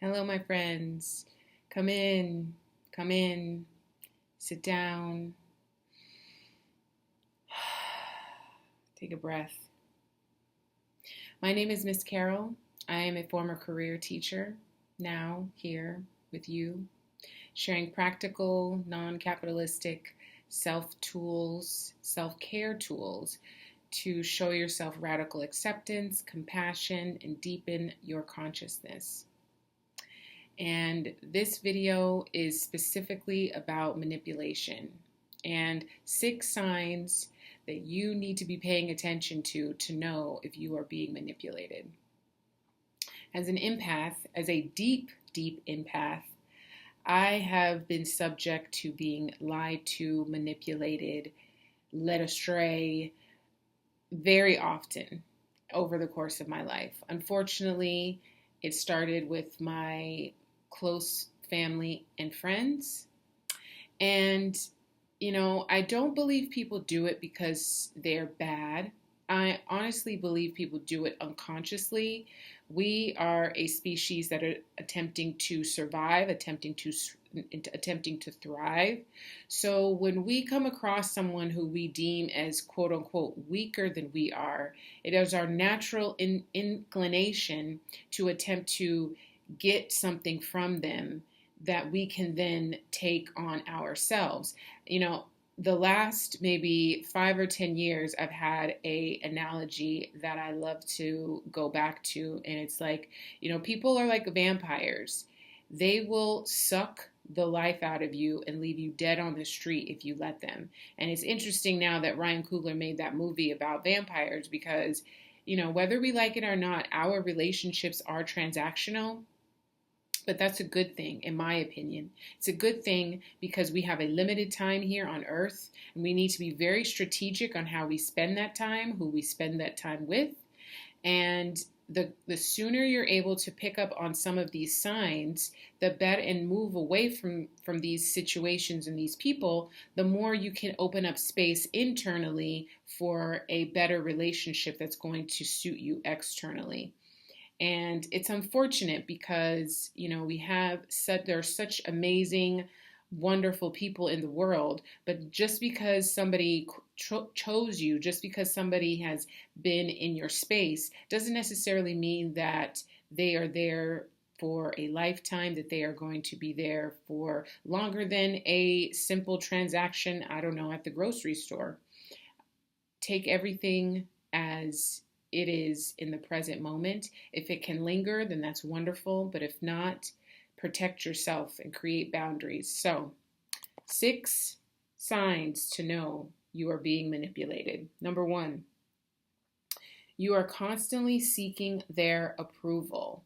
Hello, my friends. Come in, come in, sit down, take a breath. My name is Miss Carol. I am a former career teacher, now here with you, sharing practical, non capitalistic self care tools to show yourself radical acceptance, compassion, and deepen your consciousness. And this video is specifically about manipulation and 6 signs that you need to be paying attention to know if you are being manipulated. As an empath, as a deep empath, I have been subject to being lied to, manipulated, led astray very often over the course of my life. Unfortunately, it started with my close family and friends. And, I don't believe people do it because they're bad. I honestly believe people do it unconsciously. We are a species that are attempting to survive, attempting to thrive. So when we come across someone who we deem as quote unquote weaker than we are, it is our natural inclination to attempt to get something from them that we can then take on ourselves. The last maybe 5 or 10 years, I've had a analogy that I love to go back to, and it's like, people are like vampires. They will suck the life out of you and leave you dead on the street if you let them. And it's interesting now that Ryan Coogler made that movie about vampires because, whether we like it or not, our relationships are transactional. But that's a good thing, in my opinion. It's a good thing because we have a limited time here on Earth, and we need to be very strategic on how we spend that time, who we spend that time with. And the sooner you're able to pick up on some of these signs, the better, and move away from these situations and these people, the more you can open up space internally for a better relationship that's going to suit you externally. And it's unfortunate because, there are such amazing, wonderful people in the world, but just because somebody chose you, just because somebody has been in your space, doesn't necessarily mean that they are there for a lifetime, that they are going to be there for longer than a simple transaction, I don't know, at the grocery store. Take everything as it is in the present moment. If it can linger, then that's wonderful. But if not, protect yourself and create boundaries. So, 6 signs to know you are being manipulated. Number 1, you are constantly seeking their approval.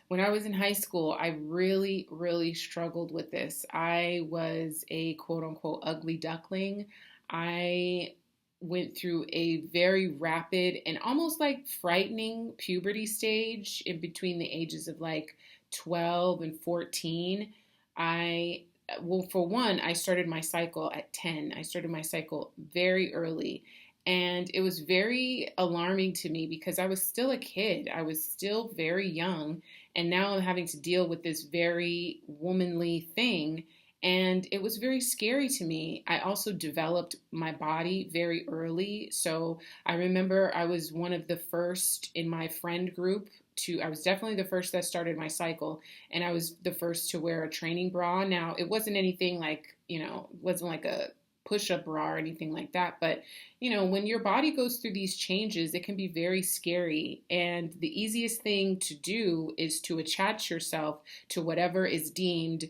When I was in high school, I really struggled with this. I was a quote unquote ugly duckling. I went through a very rapid and almost like frightening puberty stage in between the ages of like 12 and 14. For one, I started my cycle at 10. I started my cycle very early. And it was very alarming to me because I was still a kid. I was still very young. And now I'm having to deal with this very womanly thing. And it was very scary to me. I also developed my body very early. So I remember I was one of the first in my friend group I was definitely the first that started my cycle. And I was the first to wear a training bra. Now, it wasn't anything like, it wasn't like a push-up bra or anything like that. But, when your body goes through these changes, it can be very scary. And the easiest thing to do is to attach yourself to whatever is deemed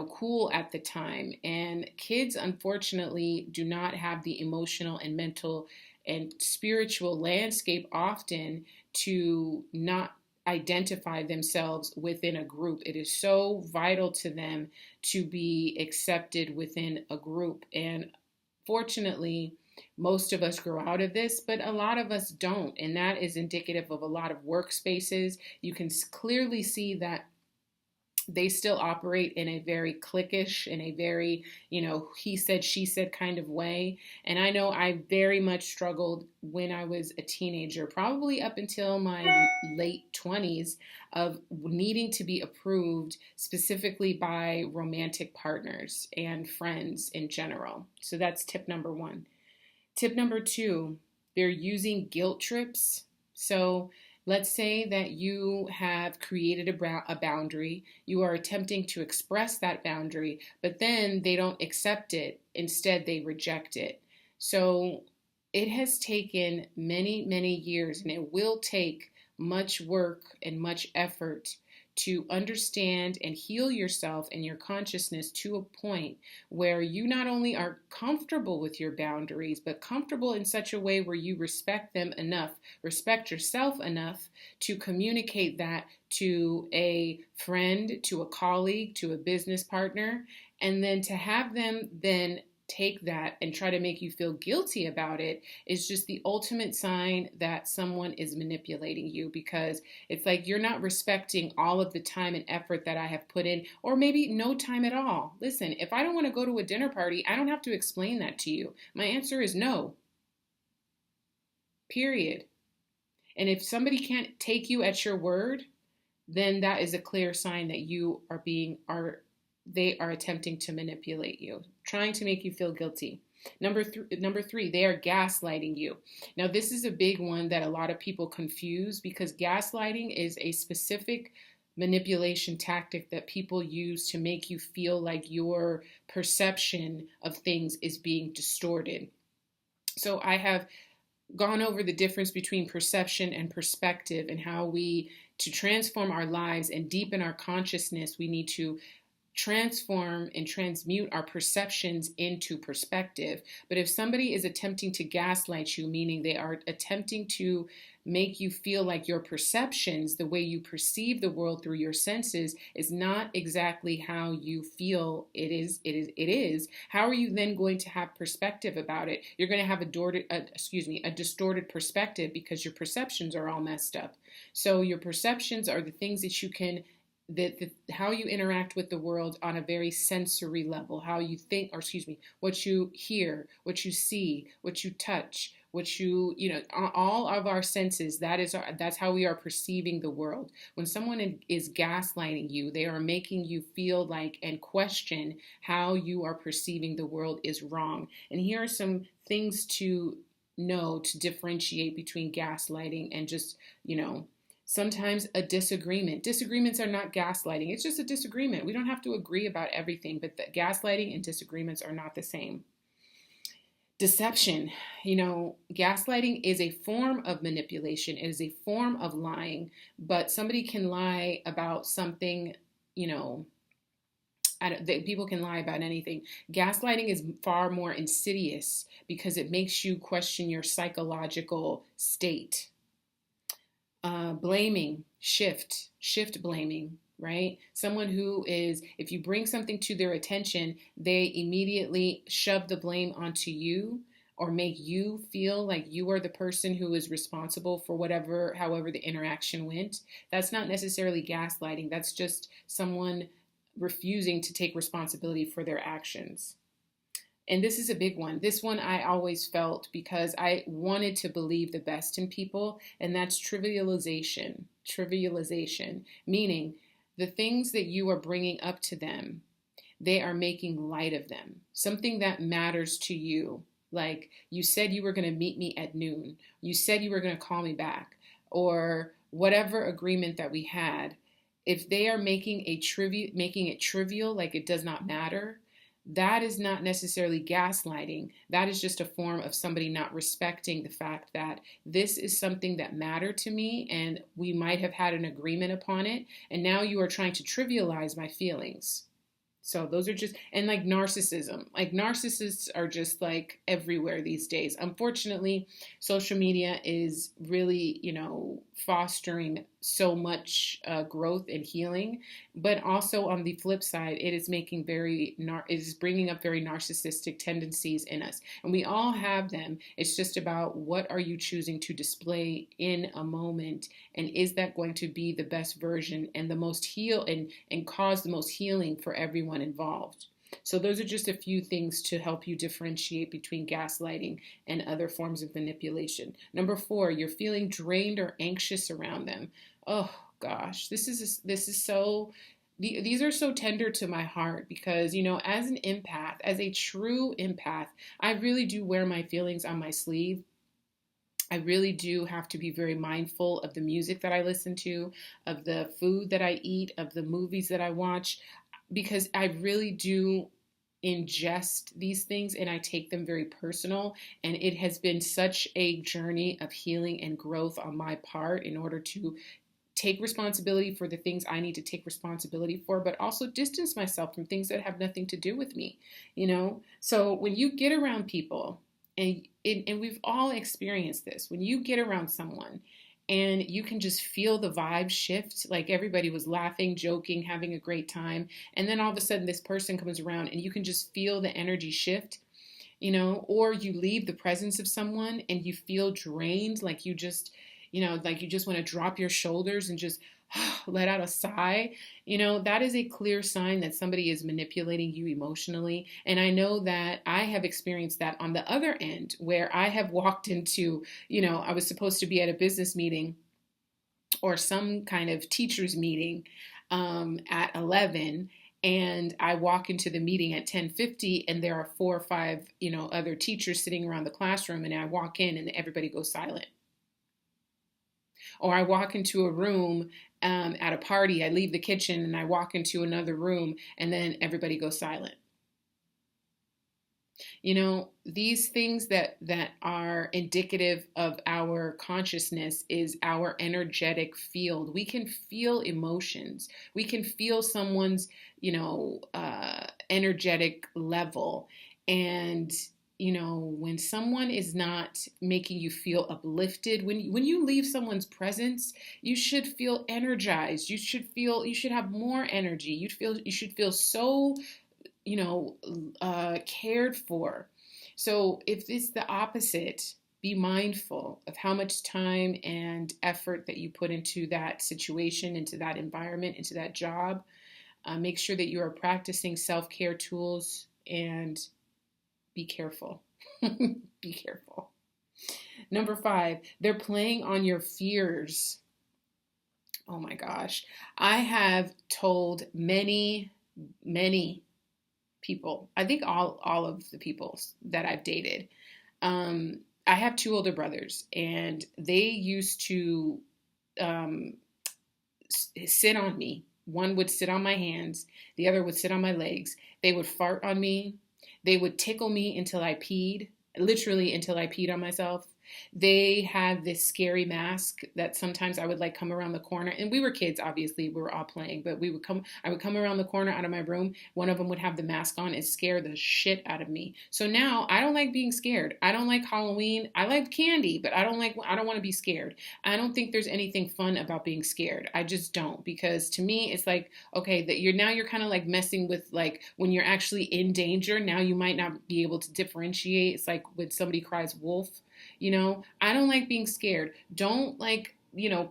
cool at the time. And kids, unfortunately, do not have the emotional and mental and spiritual landscape often to not identify themselves within a group. It is so vital to them to be accepted within a group. And fortunately, most of us grow out of this, but a lot of us don't. And that is indicative of a lot of workspaces. You can clearly see that they still operate in a very cliquish, in a very, he said, she said kind of way. And I know I very much struggled when I was a teenager, probably up until my late 20s, of needing to be approved specifically by romantic partners and friends in general. So that's tip number one. Tip number two, they're using guilt trips. So let's say that you have created a boundary, you are attempting to express that boundary, but then they don't accept it. Instead, they reject it. So it has taken many, many years, and it will take much work and much effort to understand and heal yourself and your consciousness to a point where you not only are comfortable with your boundaries, but comfortable in such a way where you respect them enough, respect yourself enough to communicate that to a friend, to a colleague, to a business partner, and then to have them then take that and try to make you feel guilty about it is just the ultimate sign that someone is manipulating you, because it's like you're not respecting all of the time and effort that I have put in, or maybe no time at all. Listen, if I don't want to go to a dinner party, I don't have to explain that to you. My answer is no. Period. And if somebody can't take you at your word, then that is a clear sign that they are attempting to manipulate you, trying to make you feel guilty. Number three, they are gaslighting you. Now, this is a big one that a lot of people confuse, because gaslighting is a specific manipulation tactic that people use to make you feel like your perception of things is being distorted. So I have gone over the difference between perception and perspective, and how to transform our lives and deepen our consciousness, we need to transform and transmute our perceptions into perspective. But if somebody is attempting to gaslight you, meaning they are attempting to make you feel like your perceptions, the way you perceive the world through your senses, is not exactly how you feel it is, how are you then going to have perspective about it? You're going to have a distorted perspective, because your perceptions are all messed up. So your perceptions are the things that you can how you interact with the world on a very sensory level, how you think, what you hear, what you see, what you touch, all of our senses, that's how we are perceiving the world. When someone is gaslighting you, they are making you feel like and question how you are perceiving the world is wrong. And here are some things to know to differentiate between gaslighting and just, sometimes a disagreement. Disagreements are not gaslighting. It's just a disagreement. We don't have to agree about everything, but gaslighting and disagreements are not the same. Deception. Gaslighting is a form of manipulation. It is a form of lying, but somebody can lie about something, people can lie about anything. Gaslighting is far more insidious because it makes you question your psychological state. Blaming, shift blaming, right? Someone who is, if you bring something to their attention, they immediately shove the blame onto you, or make you feel like you are the person who is responsible for however the interaction went. That's not necessarily gaslighting. That's just someone refusing to take responsibility for their actions. And this is a big one. This one I always felt, because I wanted to believe the best in people, and that's trivialization. Trivialization, meaning the things that you are bringing up to them, they are making light of them. Something that matters to you, like you said you were going to meet me at noon. You said you were going to call me back, or whatever agreement that we had. If they are making it trivial, like it does not matter, that is not necessarily gaslighting. That is just a form of somebody not respecting the fact that this is something that mattered to me, and we might have had an agreement upon it, and now you are trying to trivialize my feelings. So those are just, and like narcissism. Like narcissists are just like everywhere these days. Unfortunately, social media is really, fostering so much growth and healing, but also on the flip side, it is making it is bringing up very narcissistic tendencies in us, and we all have them. It's just about what are you choosing to display in a moment, and is that going to be the best version and the most and cause the most healing for everyone involved. So those are just a few things to help you differentiate between gaslighting and other forms of manipulation. Number 4, you're feeling drained or anxious around them. Oh gosh, these are so tender to my heart because, as an empath, as a true empath, I really do wear my feelings on my sleeve. I really do have to be very mindful of the music that I listen to, of the food that I eat, of the movies that I watch, because I really do ingest these things and I take them very personal. And it has been such a journey of healing and growth on my part in order to take responsibility for the things I need to take responsibility for, but also distance myself from things that have nothing to do with me, So when you get around people, and we've all experienced this, when you get around someone and you can just feel the vibe shift, like everybody was laughing, joking, having a great time, and then all of a sudden this person comes around and you can just feel the energy shift, or you leave the presence of someone and you feel drained, like you just want to drop your shoulders and just let out a sigh. That is a clear sign that somebody is manipulating you emotionally. And I know that I have experienced that on the other end, where I have walked into, I was supposed to be at a business meeting or some kind of teacher's meeting at 11. And I walk into the meeting at 10:50 and there are 4 or 5, other teachers sitting around the classroom, and I walk in and everybody goes silent. Or I walk into a room at a party, I leave the kitchen and I walk into another room and then everybody goes silent. These things that are indicative of our consciousness is our energetic field. We can feel emotions. We can feel someone's, energetic level. And when someone is not making you feel uplifted, when you leave someone's presence, you should feel energized. You should have more energy. You should feel so, cared for. So if it's the opposite, be mindful of how much time and effort that you put into that situation, into that environment, into that job. Make sure that you are practicing self-care tools and be careful. Be careful. Number 5, they're playing on your fears. Oh my gosh. I have told many, many people, I think all of the people that I've dated, I have 2 older brothers, and they used to sit on me. One would sit on my hands, the other would sit on my legs. They would fart on me. They would tickle me until I peed, literally until I peed on myself. They had this scary mask that sometimes I would come around the corner, and we were kids, obviously, we were all playing, but I would come around the corner out of my room. One of them would have the mask on and scare the shit out of me. So now I don't like being scared. I don't like Halloween. I like candy, but I don't want to be scared. I don't think there's anything fun about being scared. I just don't, because to me, it's like, okay, that you're kind of like messing with, like, when you're actually in danger, now you might not be able to differentiate. It's like when somebody cries wolf. I don't like being scared. Don't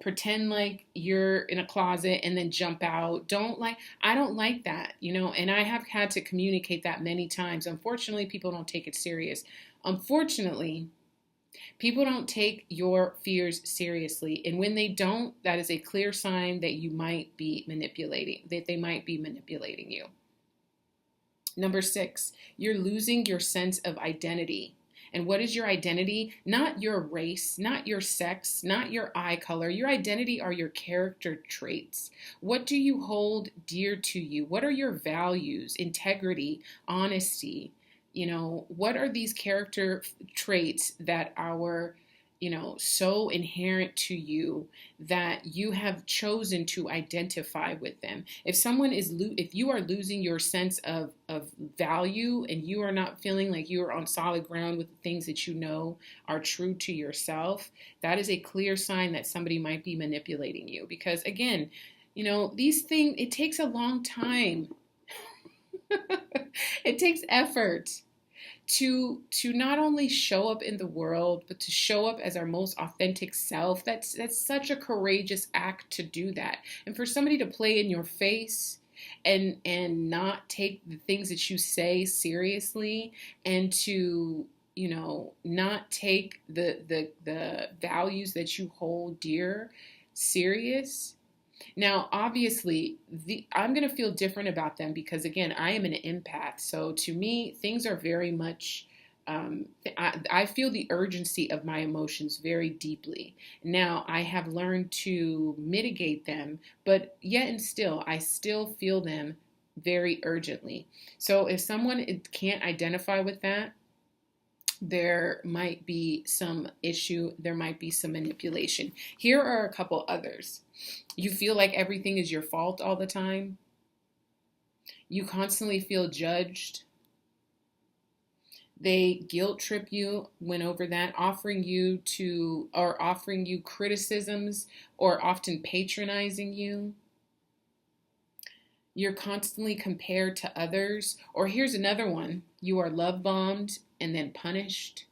pretend like you're in a closet and then jump out. I don't like that, and I have had to communicate that many times. Unfortunately, people don't take it serious. Unfortunately, people don't take your fears seriously. And when they don't, that is a clear sign that they might be manipulating you. Number 6, you're losing your sense of identity. And what is your identity? Not your race, not your sex, not your eye color. Your identity are your character traits. What do you hold dear to you? What are your values? Integrity, honesty. What are these character traits that our so inherent to you that you have chosen to identify with them. If you are losing your sense of value and you are not feeling like you are on solid ground with the things that you know are true to yourself, that is a clear sign that somebody might be manipulating you. Because again, these things, it takes a long time. It takes effort to not only show up in the world, but to show up as our most authentic self. That's such a courageous act to do that. And for somebody to play in your face and not take the things that you say seriously, and to not take the values that you hold dear serious. Now, obviously, I'm going to feel different about them because, again, I am an empath. So to me, things are very much, I feel the urgency of my emotions very deeply. Now, I have learned to mitigate them, but yet and still, I still feel them very urgently. So if someone can't identify with that, there might be some issue, there might be some manipulation. Here are a couple others. You feel like everything is your fault all the time. You constantly feel judged. They guilt trip you, went over that, offering you criticisms or often patronizing you. You're constantly compared to others. Or here's another one. You are love bombed and then punished.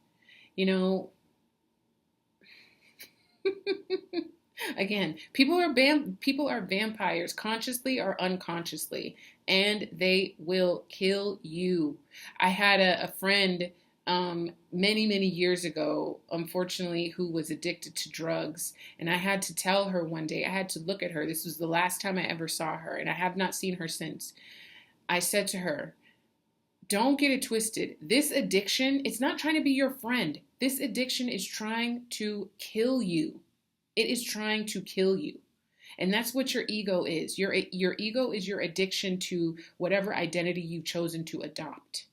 Again, people are vampires, consciously or unconsciously, and they will kill you. I had a friend many years ago, unfortunately, who was addicted to drugs, and I had to tell her one day. I had to look at her. This was the last time I ever saw her, and I have not seen her since. I said to her, "Don't get it twisted. This addiction, it's not trying to be your friend. This addiction is trying to kill you. It is trying to kill you." And that's what your ego is. Your ego is your addiction to whatever identity you've chosen to adopt.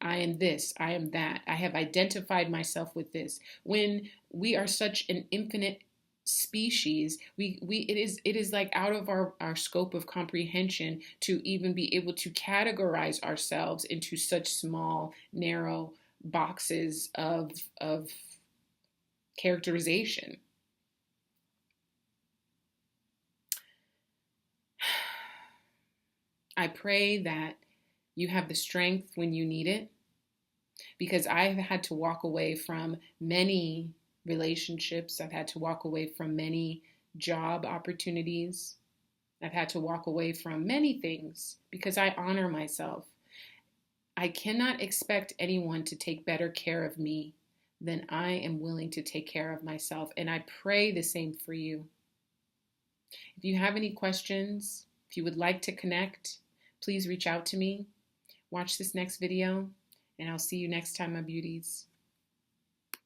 I am this, I am that. I have identified myself with this. When we are such an infinite species, it is like out of our scope of comprehension to even be able to categorize ourselves into such small, narrow boxes of characterization. I pray that you have the strength when you need it, because I've had to walk away from many relationships. I've had to walk away from many job opportunities. I've had to walk away from many things because I honor myself. I cannot expect anyone to take better care of me than I am willing to take care of myself. And I pray the same for you. If you have any questions, if you would like to connect, please reach out to me. Watch this next video, and I'll see you next time, my beauties.